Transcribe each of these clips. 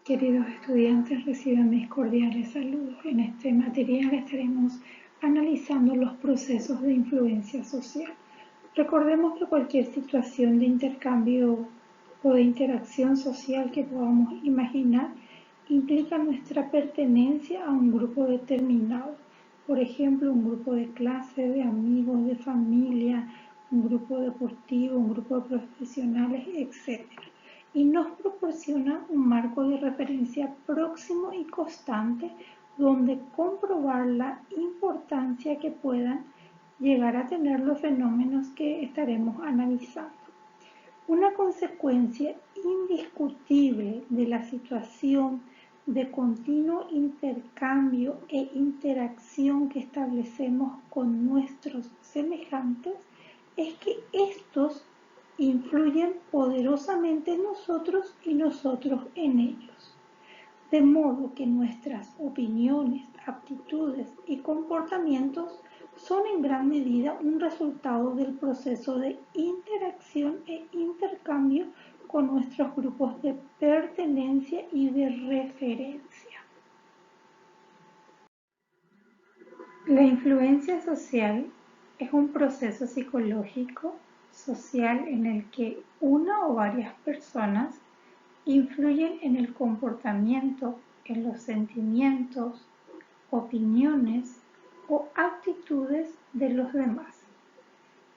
Queridos estudiantes, reciban mis cordiales saludos. En este material estaremos analizando los procesos de influencia social. Recordemos que cualquier situación de intercambio o de interacción social que podamos imaginar implica nuestra pertenencia a un grupo determinado. Por ejemplo, un grupo de clase, de amigos, de familia, un grupo deportivo, un grupo de profesionales, etc. Y nos proporciona un marco de referencia próximo y constante donde comprobar la importancia que puedan llegar a tener los fenómenos que estaremos analizando. Una consecuencia indiscutible de la situación de continuo intercambio e interacción que establecemos con nuestros semejantes es que estos influyen poderosamente en nosotros y nosotros en ellos. De modo que nuestras opiniones, aptitudes y comportamientos son en gran medida un resultado del proceso de interacción e intercambio con nuestros grupos de pertenencia y de referencia. La influencia social es un proceso psicológico, social en el que una o varias personas influyen en el comportamiento, en los sentimientos, opiniones o actitudes de los demás.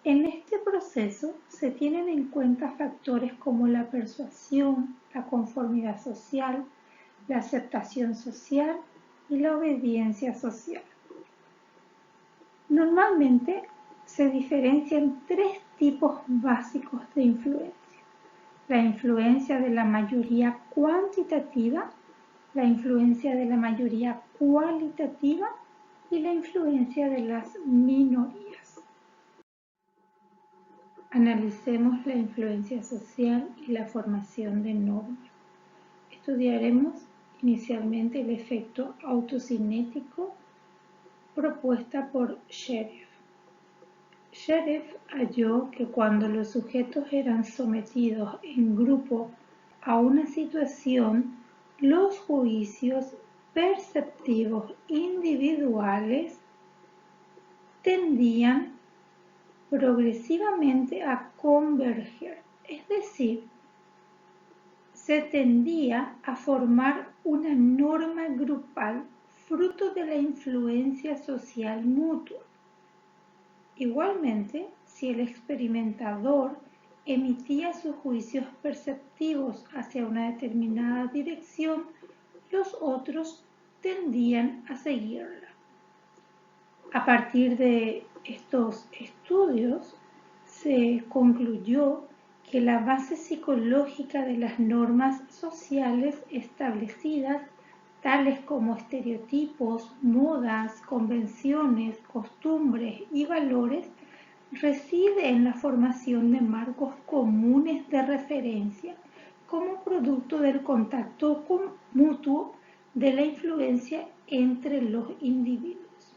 En este proceso se tienen en cuenta factores como la persuasión, la conformidad social, la aceptación social y la obediencia social. Normalmente se diferencian tres tipos básicos de influencia. La influencia de la mayoría cuantitativa, la influencia de la mayoría cualitativa y la influencia de las minorías. Analicemos la influencia social y la formación de normas. Estudiaremos inicialmente el efecto autocinético propuesta por Sheriff. Sheriff halló que cuando los sujetos eran sometidos en grupo a una situación, los juicios perceptivos individuales tendían progresivamente a converger, es decir, se tendía a formar una norma grupal fruto de la influencia social mutua. Igualmente, si el experimentador emitía sus juicios perceptivos hacia una determinada dirección, los otros tendían a seguirla. A partir de estos estudios, se concluyó que la base psicológica de las normas sociales establecidas, tales como estereotipos, modas, convenciones, costumbres y valores, reside en la formación de marcos comunes de referencia como producto del contacto mutuo de la influencia entre los individuos.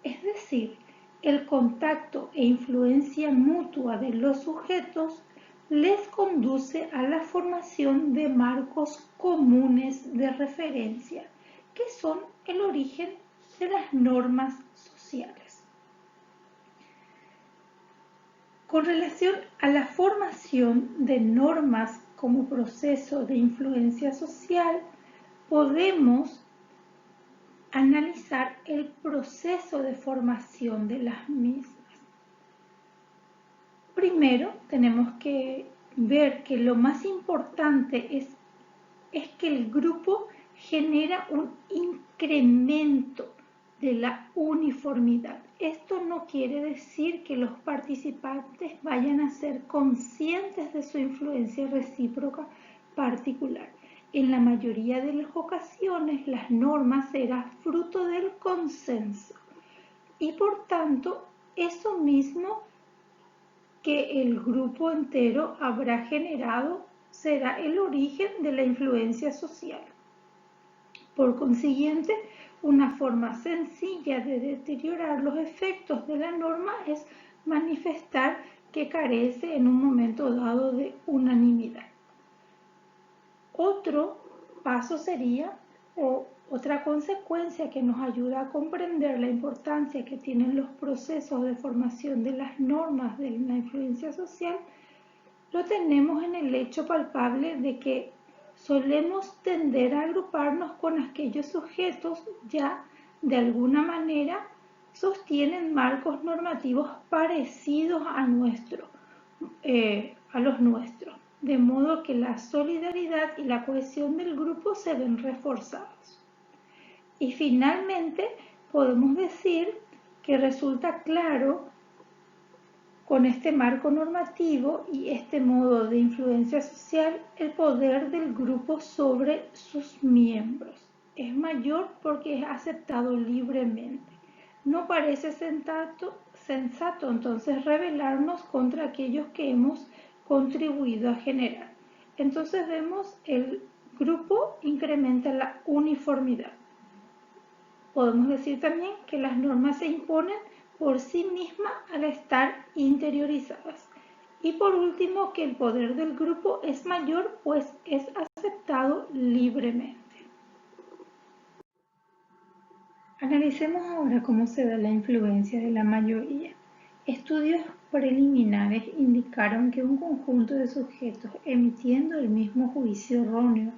Es decir, el contacto e influencia mutua de los sujetos les conduce a la formación de marcos comunes de referencia, que son el origen de las normas sociales. Con relación a la formación de normas como proceso de influencia social, podemos analizar el proceso de formación de las mismas. Primero, tenemos que ver que lo más importante es que el grupo genera un incremento de la uniformidad. Esto no quiere decir que los participantes vayan a ser conscientes de su influencia recíproca particular. En la mayoría de las ocasiones, las normas serán fruto del consenso y por tanto, eso mismo que el grupo entero habrá generado será el origen de la influencia social. Por consiguiente, una forma sencilla de deteriorar los efectos de la norma es manifestar que carece en un momento dado de unanimidad. Otro paso sería, o otra consecuencia que nos ayuda a comprender la importancia que tienen los procesos de formación de las normas de la influencia social, lo tenemos en el hecho palpable de que solemos tender a agruparnos con aquellos sujetos ya de alguna manera sostienen marcos normativos parecidos a los nuestros, de modo que la solidaridad y la cohesión del grupo se ven reforzados. Y finalmente podemos decir que resulta claro con este marco normativo y este modo de influencia social el poder del grupo sobre sus miembros. Es mayor porque es aceptado libremente. No parece sensato entonces rebelarnos contra aquellos que hemos contribuido a generar. Entonces vemos el grupo incrementa la uniformidad. Podemos decir también que las normas se imponen por sí mismas al estar interiorizadas. Y por último, que el poder del grupo es mayor, pues es aceptado libremente. Analicemos ahora cómo se da la influencia de la mayoría. Estudios preliminares indicaron que un conjunto de sujetos emitiendo el mismo juicio erróneo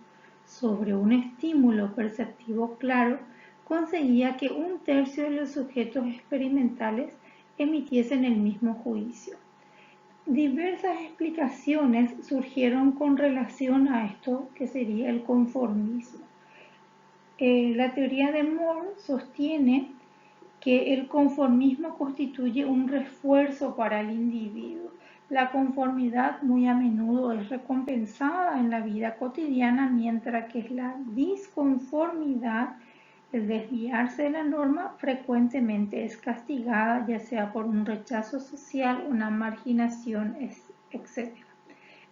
sobre un estímulo perceptivo claro conseguía que un tercio de los sujetos experimentales emitiesen el mismo juicio. Diversas explicaciones surgieron con relación a esto que sería el conformismo. La teoría de Moore sostiene que el conformismo constituye un refuerzo para el individuo. La conformidad muy a menudo es recompensada en la vida cotidiana, mientras que la disconformidad, el desviarse de la norma, frecuentemente es castigada, ya sea por un rechazo social, una marginación, etc.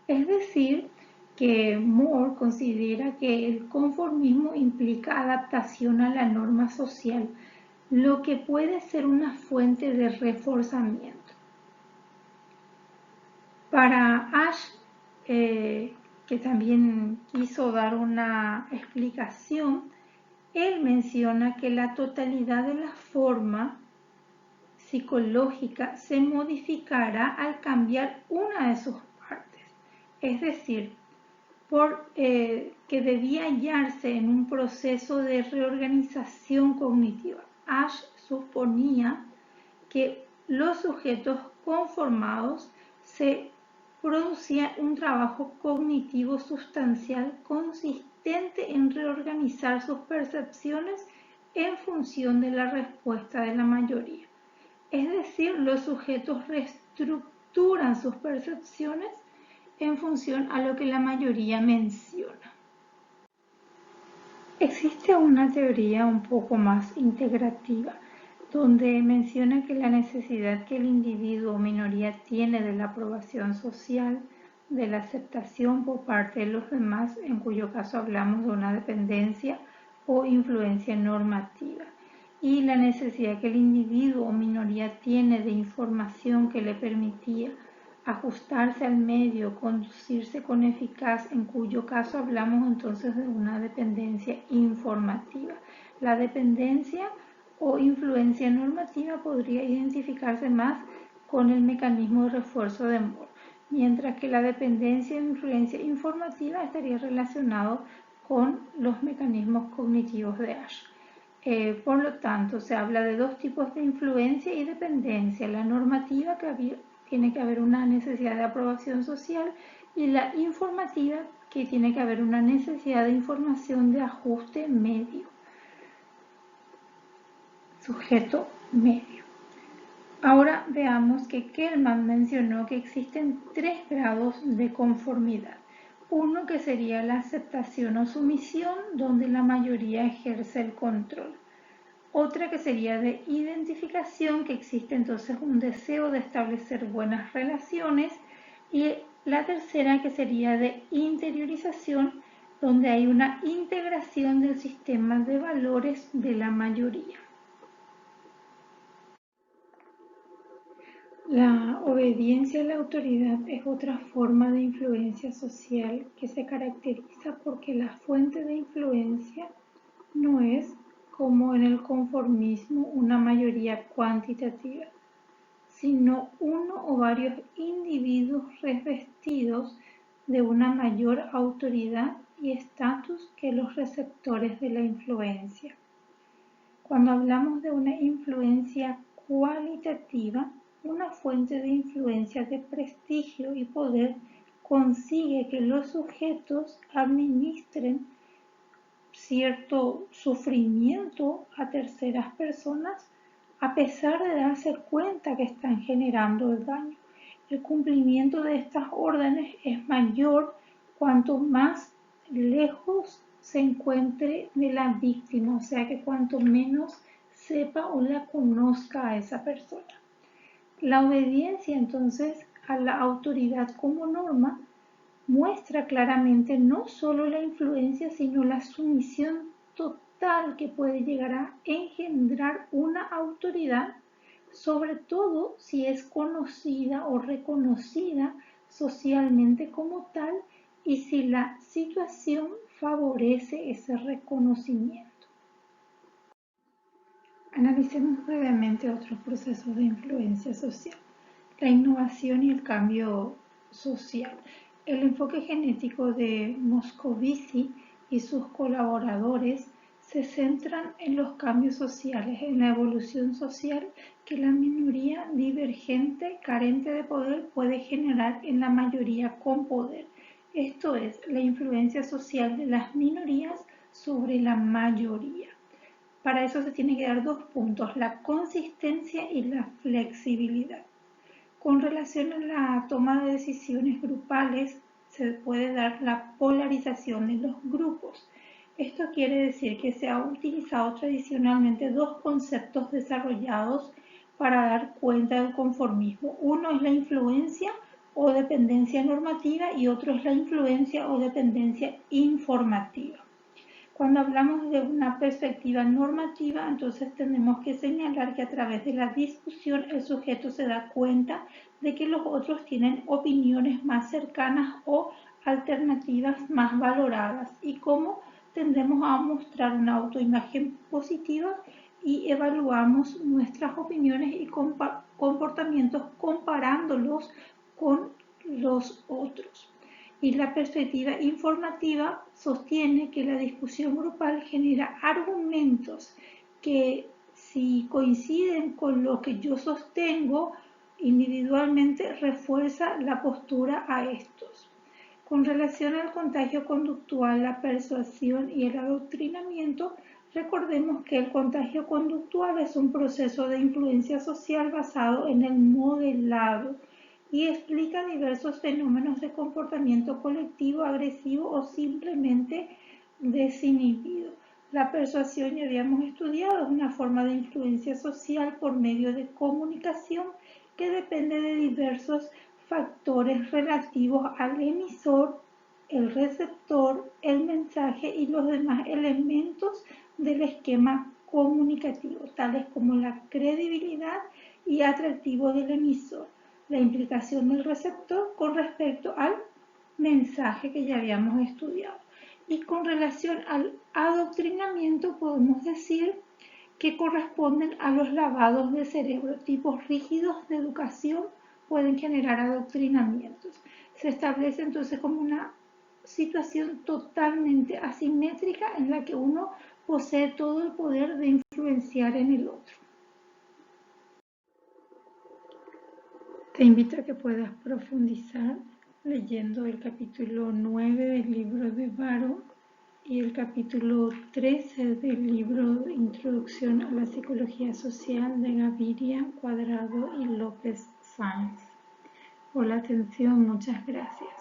Es decir, que Moore considera que el conformismo implica adaptación a la norma social, lo que puede ser una fuente de reforzamiento. Para Ash, que también quiso dar una explicación, él menciona que la totalidad de la forma psicológica se modificará al cambiar una de sus partes, es decir, que debía hallarse en un proceso de reorganización cognitiva. Ash suponía que los sujetos conformados se producía un trabajo cognitivo sustancial consistente en reorganizar sus percepciones en función de la respuesta de la mayoría. Es decir, los sujetos reestructuran sus percepciones en función a lo que la mayoría menciona. Existe una teoría un poco más integrativa, donde menciona que la necesidad que el individuo o minoría tiene de la aprobación social, de la aceptación por parte de los demás, en cuyo caso hablamos de una dependencia o influencia normativa, y la necesidad que el individuo o minoría tiene de información que le permitía ajustarse al medio, conducirse con eficacia, en cuyo caso hablamos entonces de una dependencia informativa. La dependencia o influencia normativa podría identificarse más con el mecanismo de refuerzo de Moore, mientras que la dependencia e influencia informativa estaría relacionado con los mecanismos cognitivos de Ash. Por lo tanto, se habla de dos tipos de influencia y dependencia: la normativa, que tiene que haber una necesidad de aprobación social, y la informativa, que tiene que haber una necesidad de información de ajuste medio, sujeto medio. Ahora veamos que Kellman mencionó que existen 3 grados de conformidad. Uno que sería la aceptación o sumisión, donde la mayoría ejerce el control. Otra que sería de identificación, que existe entonces un deseo de establecer buenas relaciones. Y la tercera que sería de interiorización, donde hay una integración del sistema de valores de la mayoría. La obediencia a la autoridad es otra forma de influencia social que se caracteriza porque la fuente de influencia no es, como en el conformismo, una mayoría cuantitativa, sino uno o varios individuos revestidos de una mayor autoridad y estatus que los receptores de la influencia. Cuando hablamos de una influencia cualitativa, una fuente de influencia de prestigio y poder consigue que los sujetos administren cierto sufrimiento a terceras personas a pesar de darse cuenta que están generando el daño. El cumplimiento de estas órdenes es mayor cuanto más lejos se encuentre de la víctima, o sea que cuanto menos sepa o la conozca a esa persona. La obediencia entonces a la autoridad como norma muestra claramente no solo la influencia, sino la sumisión total que puede llegar a engendrar una autoridad, sobre todo si es conocida o reconocida socialmente como tal y si la situación favorece ese reconocimiento. Analicemos brevemente otros procesos de influencia social. La innovación y el cambio social. El enfoque genético de Moscovici y sus colaboradores se centran en los cambios sociales, en la evolución social que la minoría divergente, carente de poder, puede generar en la mayoría con poder. Esto es, la influencia social de las minorías sobre la mayoría. Para eso se tiene que dar dos puntos, la consistencia y la flexibilidad. Con relación a la toma de decisiones grupales, se puede dar la polarización de los grupos. Esto quiere decir que se han utilizado tradicionalmente dos conceptos desarrollados para dar cuenta del conformismo. Uno es la influencia o dependencia normativa y otro es la influencia o dependencia informativa. Cuando hablamos de una perspectiva normativa, entonces tenemos que señalar que a través de la discusión el sujeto se da cuenta de que los otros tienen opiniones más cercanas o alternativas más valoradas y cómo tendemos a mostrar una autoimagen positiva y evaluamos nuestras opiniones y comportamientos comparándolos con los otros. Y la perspectiva informativa sostiene que la discusión grupal genera argumentos que, si coinciden con lo que yo sostengo individualmente, refuerza la postura a estos. Con relación al contagio conductual, la persuasión y el adoctrinamiento, recordemos que el contagio conductual es un proceso de influencia social basado en el modelado y explica diversos fenómenos de comportamiento colectivo, agresivo o simplemente desinhibido. La persuasión, ya habíamos estudiado, es una forma de influencia social por medio de comunicación que depende de diversos factores relativos al emisor, el receptor, el mensaje y los demás elementos del esquema comunicativo, tales como la credibilidad y atractivo del emisor, la implicación del receptor con respecto al mensaje que ya habíamos estudiado. Y con relación al adoctrinamiento podemos decir que corresponden a los lavados de cerebro. Tipos rígidos de educación pueden generar adoctrinamientos. Se establece entonces como una situación totalmente asimétrica en la que uno posee todo el poder de influenciar en el otro. Te invito a que puedas profundizar leyendo el capítulo 9 del libro de Baró y el capítulo 13 del libro Introducción a la Psicología Social de Gaviria, Cuadrado y López Sáenz. Por la atención, muchas gracias.